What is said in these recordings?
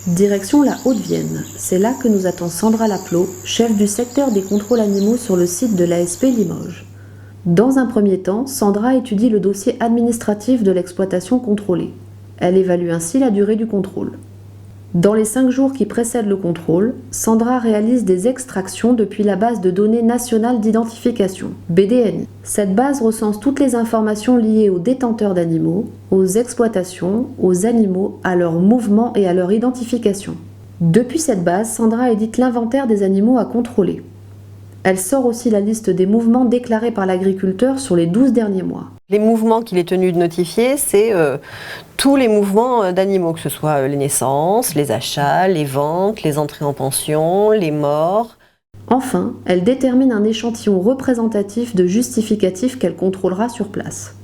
Direction la Haute-Vienne, c'est là que nous attend Sandra Laplot, chef du secteur des contrôles animaux sur le site de l'ASP Limoges. Dans un premier temps, Sandra étudie le dossier administratif de l'exploitation contrôlée. Elle évalue ainsi la durée du contrôle. Dans les 5 jours qui précèdent le contrôle, Sandra réalise des extractions depuis la base de données nationale d'identification, BDNI. Cette base recense toutes les informations liées aux détenteurs d'animaux, aux exploitations, aux animaux, à leurs mouvements et à leur identification. Depuis cette base, Sandra édite l'inventaire des animaux à contrôler. Elle sort aussi la liste des mouvements déclarés par l'agriculteur sur les 12 derniers mois. Les mouvements qu'il est tenu de notifier, c'est tous les mouvements d'animaux, que ce soit les naissances, les achats, les ventes, les entrées en pension, les morts. Enfin, elle détermine un échantillon représentatif de justificatifs qu'elle contrôlera sur place.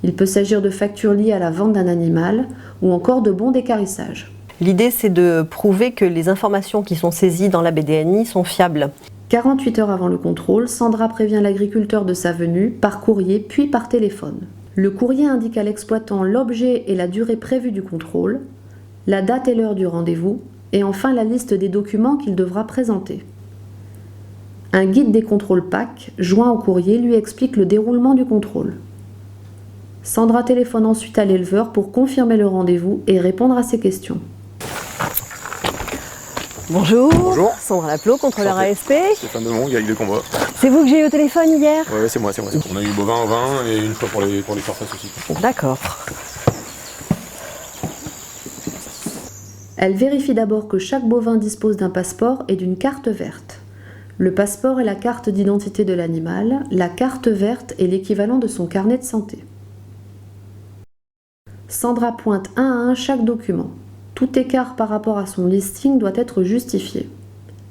Il peut s'agir de factures liées à la vente d'un animal ou encore de bons d'équarrissage. L'idée, c'est de prouver que les informations qui sont saisies dans la BDNI sont fiables. 48 heures avant le contrôle, Sandra prévient l'agriculteur de sa venue, par courrier puis par téléphone. Le courrier indique à l'exploitant l'objet et la durée prévue du contrôle, la date et l'heure du rendez-vous, et enfin la liste des documents qu'il devra présenter. Un guide des contrôles PAC, joint au courrier, lui explique le déroulement du contrôle. Sandra téléphone ensuite à l'éleveur pour confirmer le rendez-vous et répondre à ses questions. Bonjour. Bonjour. Sandra Laplot, contrôleur ASP. Stéphane Demont, Gaïc de combat. C'est vous que j'ai eu au téléphone hier? Ouais, c'est moi. On a eu bovin au vin et une fois pour les surfaces aussi. D'accord. Elle vérifie d'abord que chaque bovin dispose d'un passeport et d'une carte verte. Le passeport est la carte d'identité de l'animal, la carte verte est l'équivalent de son carnet de santé. Sandra pointe un à un chaque document. Tout écart par rapport à son listing doit être justifié.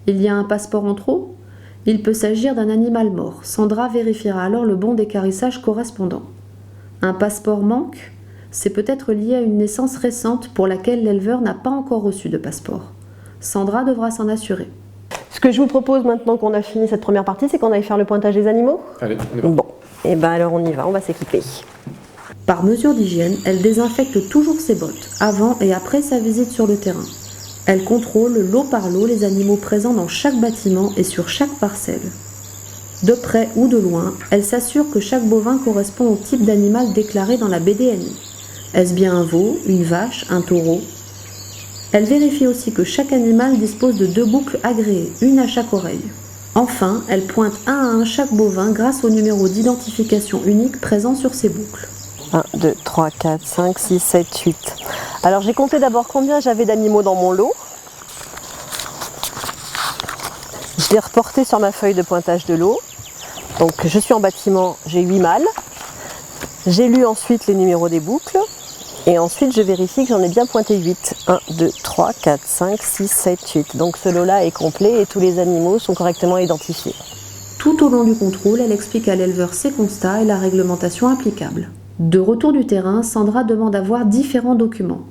Il y a un passeport en trop? Il peut s'agir d'un animal mort. Sandra vérifiera alors le bon d'équarrissage correspondant. Un passeport manque? C'est peut-être lié à une naissance récente pour laquelle l'éleveur n'a pas encore reçu de passeport. Sandra devra s'en assurer. Ce que je vous propose maintenant qu'on a fini cette première partie, c'est qu'on aille faire le pointage des animaux. Allez, on y va. Bon, et ben alors on y va, on va s'équiper. Par mesure d'hygiène, elle désinfecte toujours ses bottes, avant et après sa visite sur le terrain. Elle contrôle lot par lot les animaux présents dans chaque bâtiment et sur chaque parcelle. De près ou de loin, elle s'assure que chaque bovin correspond au type d'animal déclaré dans la BDNI. Est-ce bien un veau, une vache, un taureau? Elle vérifie aussi que chaque animal dispose de 2 boucles agréées, une à chaque oreille. Enfin, elle pointe un à un chaque bovin grâce au numéro d'identification unique présent sur ces boucles. 1, 2, 3, 4, 5, 6, 7, 8. Alors j'ai compté d'abord combien j'avais d'animaux dans mon lot. Je l'ai reporté sur ma feuille de pointage de lot. Donc je suis en bâtiment, j'ai 8 mâles. J'ai lu ensuite les numéros des boucles. Et ensuite je vérifie que j'en ai bien pointé 8. 1, 2, 3, 4, 5, 6, 7, 8. Donc ce lot-là est complet et tous les animaux sont correctement identifiés. Tout au long du contrôle, elle explique à l'éleveur ses constats et la réglementation applicable. De retour du terrain, Sandra demande à voir différents documents.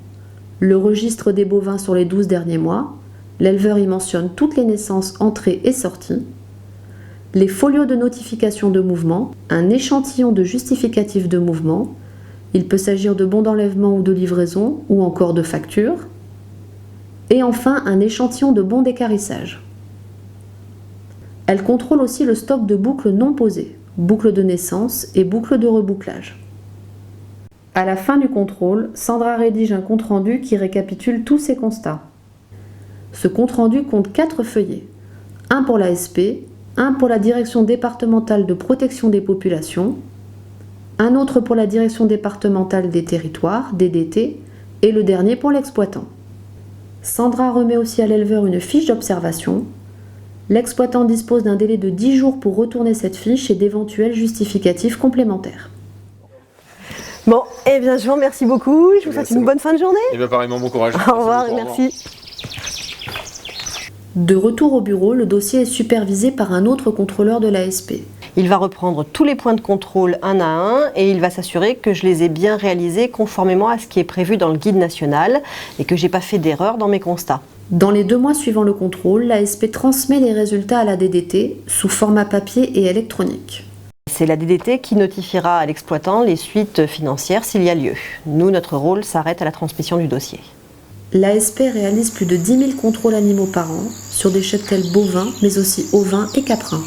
Le registre des bovins sur les 12 derniers mois, l'éleveur y mentionne toutes les naissances entrées et sorties, les folios de notification de mouvement, un échantillon de justificatif de mouvement, il peut s'agir de bons d'enlèvement ou de livraison, ou encore de factures, et enfin un échantillon de bons d'équarrissage. Elle contrôle aussi le stock de boucles non posées, boucles de naissance et boucles de rebouclage. À la fin du contrôle, Sandra rédige un compte-rendu qui récapitule tous ses constats. Ce compte-rendu compte 4 feuillets, un pour l'ASP, un pour la Direction départementale de protection des populations, un autre pour la Direction départementale des territoires, DDT, et le dernier pour l'exploitant. Sandra remet aussi à l'éleveur une fiche d'observation. L'exploitant dispose d'un délai de 10 jours pour retourner cette fiche et d'éventuels justificatifs complémentaires. Bon, eh bien je vous remercie beaucoup, je vous souhaite une bonne fin de journée. Et bien pareillement, bon courage. Au revoir et merci. De retour au bureau, le dossier est supervisé par un autre contrôleur de l'ASP. Il va reprendre tous les points de contrôle un à un et il va s'assurer que je les ai bien réalisés conformément à ce qui est prévu dans le guide national et que j'ai pas fait d'erreur dans mes constats. Dans les 2 mois suivant le contrôle, l'ASP transmet les résultats à la DDT sous format papier et électronique. C'est la DDT qui notifiera à l'exploitant les suites financières s'il y a lieu. Nous, notre rôle s'arrête à la transmission du dossier. L'ASP réalise plus de 10 000 contrôles animaux par an sur des cheptels bovins mais aussi ovins et caprins.